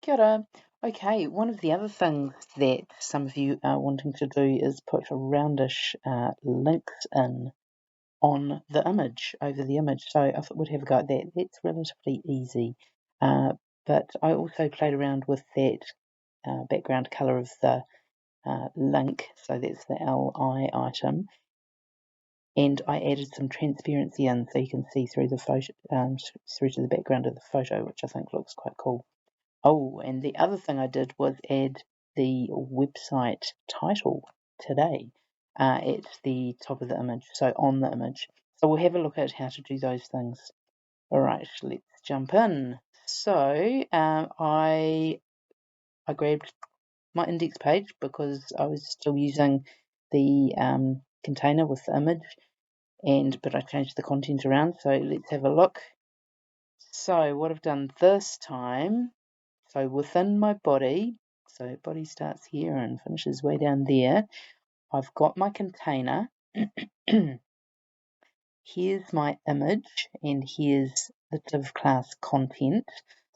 Kia ora. Okay, one of the other things that some of you are wanting to do is put roundish links in on the image, over the image. So I thought we'd have a go at that. That's relatively easy. But I also played around with that background colour of the link. So that's the LI item. And I added some transparency in so you can see through the photo, through to the background of the photo, which I think looks quite cool. Oh, and the other thing I did was add the website title today at the top of the image, so on the image. So we'll have a look at how to do those things. All right, let's jump in. So I grabbed my index page because I was still using the container with the image, but I changed the content around. So let's have a look. So what I've done this time. So within my body, so body starts here and finishes way down there, I've got my container. Here's my image and here's the div class content.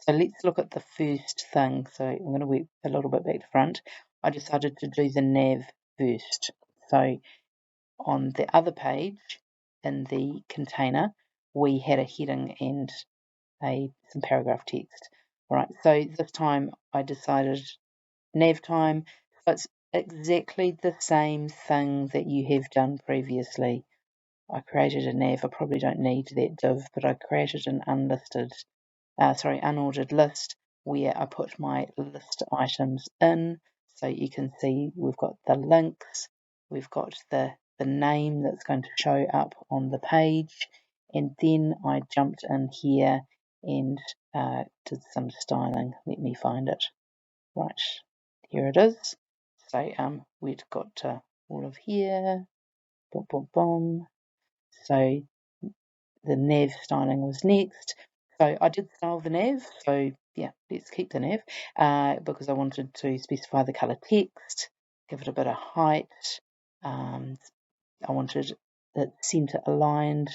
So let's look at the first thing. So I'm going to work a little bit back to front. I decided to do the nav first. So on the other page in the container, we had a heading and some paragraph text. All right, so this time I decided nav time. So it's exactly the same thing that you have done previously. I created a nav. I probably don't need that div, but I created an unordered list where I put my list items in. So you can see we've got the links, we've got the name that's going to show up on the page, and then I jumped in here and did some styling. Let me find it. Right, here it is. So we've got all of here, boom, boom, boom. So the nav styling was next. So I did style the nav. So yeah, let's keep the nav because I wanted to specify the color text, give it a bit of height. I wanted it center aligned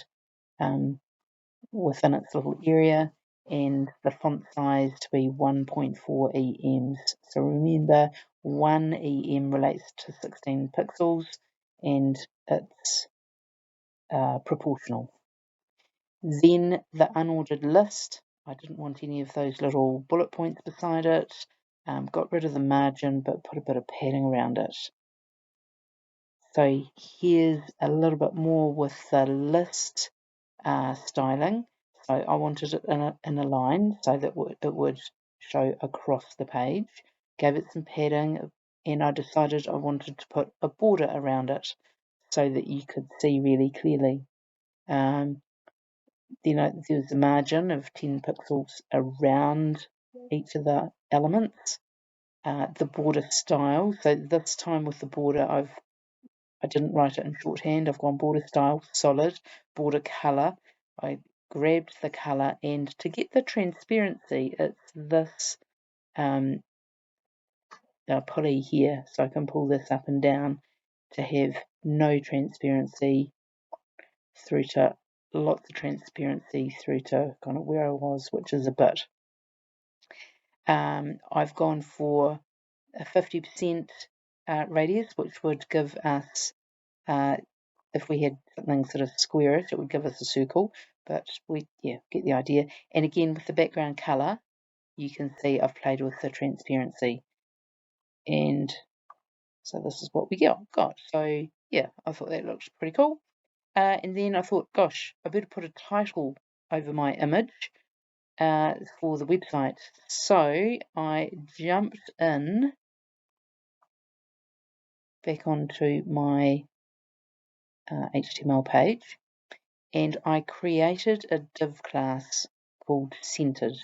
within its little area, and the font size to be 1.4 EMs. So remember, 1 EM relates to 16 pixels, and it's proportional. Then the unordered list, I didn't want any of those little bullet points beside it. Got rid of the margin, but put a bit of padding around it. So here's a little bit more with the list styling. So I wanted it in a line so that it would show across the page. Gave it some padding, and I decided I wanted to put a border around it so that you could see really clearly. Then there's a margin of 10 pixels around each of the elements. The border style, so this time with the border I didn't write it in shorthand. I've gone border style, solid, border color. I grabbed the color, and to get the transparency, it's this pulley here. So I can pull this up and down to have no transparency through to lots of transparency through to kind of where I was, which is a bit. I've gone for a 50% radius, which would give us if we had something sort of squarish, it would give us a circle, but we get the idea. And again, with the background color, you can see I've played with the transparency, and so this is what we got. So yeah, I thought that looked pretty cool. And then I thought, gosh, I better put a title over my image for the website. So I jumped in back onto my HTML page, and I created a div class called centered,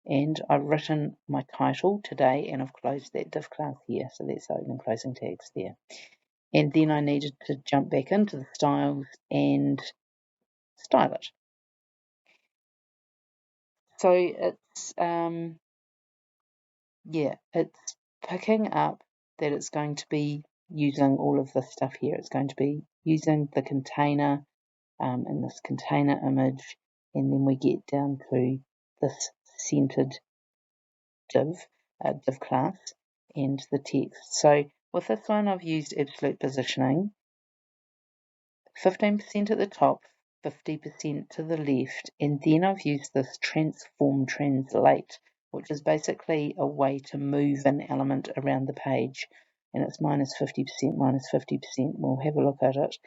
and I've written my title today, and I've closed that div class here, so that's open and closing tags there. And then I needed to jump back into the styles and style it. So it's it's picking up that it's going to be using all of this stuff here. It's going to be using the container in this container image, and then we get down to this centered div. div class and the text. So with this one, I've used absolute positioning, 15% at the top, 50% to the left, and then I've used this transform translate, which is basically a way to move an element around the page, and it's minus 50%, minus 50%. We'll have a look at it.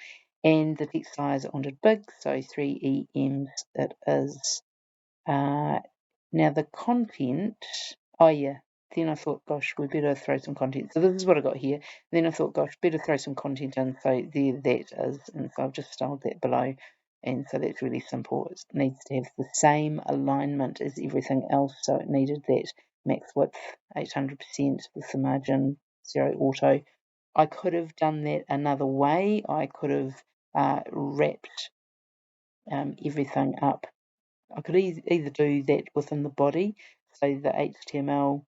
And the text size I wanted big, so 3 EMs it is. Now the content, oh yeah, then I thought, gosh, we better throw some content. So this is what I got here. Then I thought, gosh, better throw some content in. So there that is, and so I've just styled that below. And so that's really simple. It needs to have the same alignment as everything else. So it needed that max width 800% with the margin 0 auto. I could have done that another way. I could have wrapped everything up. I could either do that within the body, so the HTML,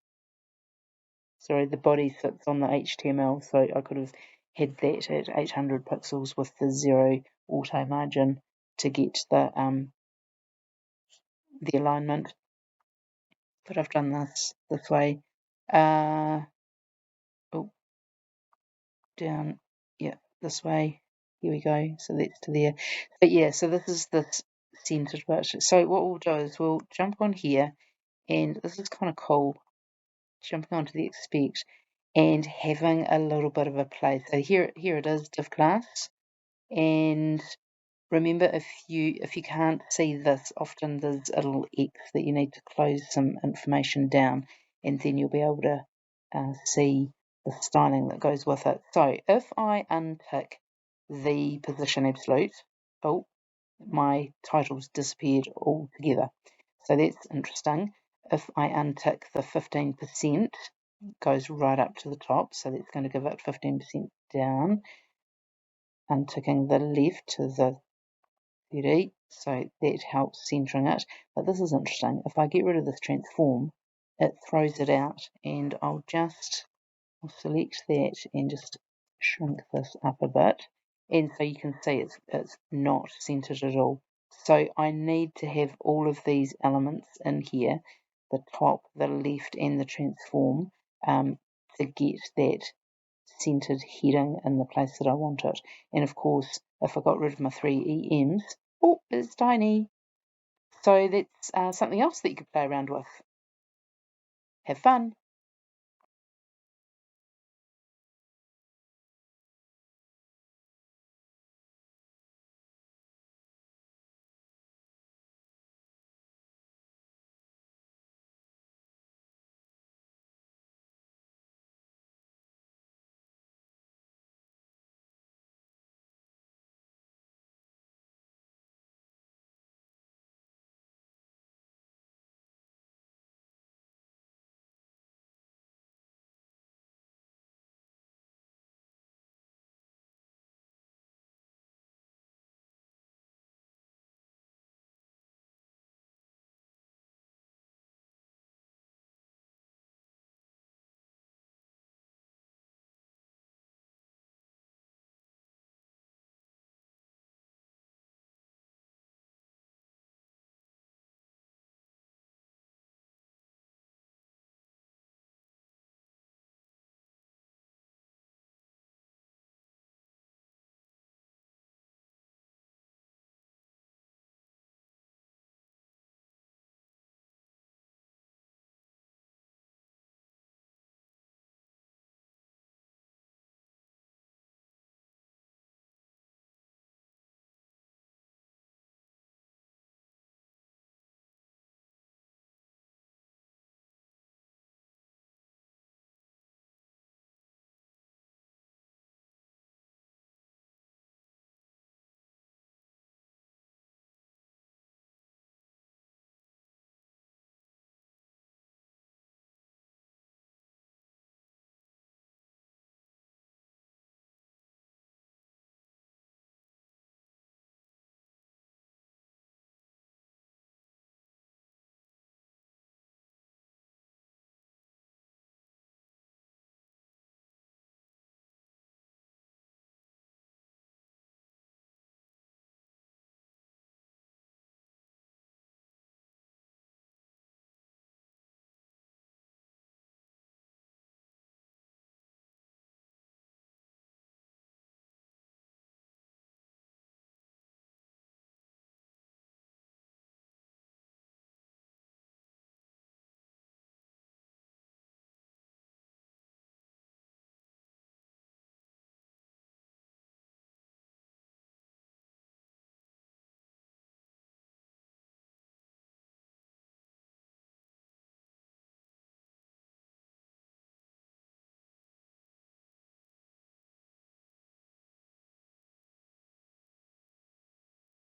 sorry, the body sits on the HTML, so I could have had that at 800 pixels with the 0 auto margin to get the alignment. But I've done this way. Oh, down, yeah, this way. Here we go. So that's to there. But yeah, so this is this centered bit. So what we'll do is we'll jump on here, and this is kind of cool. Jumping onto the expect and having a little bit of a play. So here it is, div class. And remember, if you can't see this, often there's a little X that you need to close some information down, and then you'll be able to see the styling that goes with it. So if I untick the position absolute, oh, my titles disappeared altogether. So that's interesting. If I untick the 15%, goes right up to the top, so that's going to give it 15% down. Unticking the left to the 30, so that helps centering it. But this is interesting. If I get rid of this transform, it throws it out, and I'll select that and just shrink this up a bit, and so you can see it's not centered at all. So I need to have all of these elements in here, the top, the left, and the transform, to get that centered heading in the place that I want it. And of course, if I got rid of my 3 EMs, oh, it's tiny. So that's something else that you could play around with. Have fun.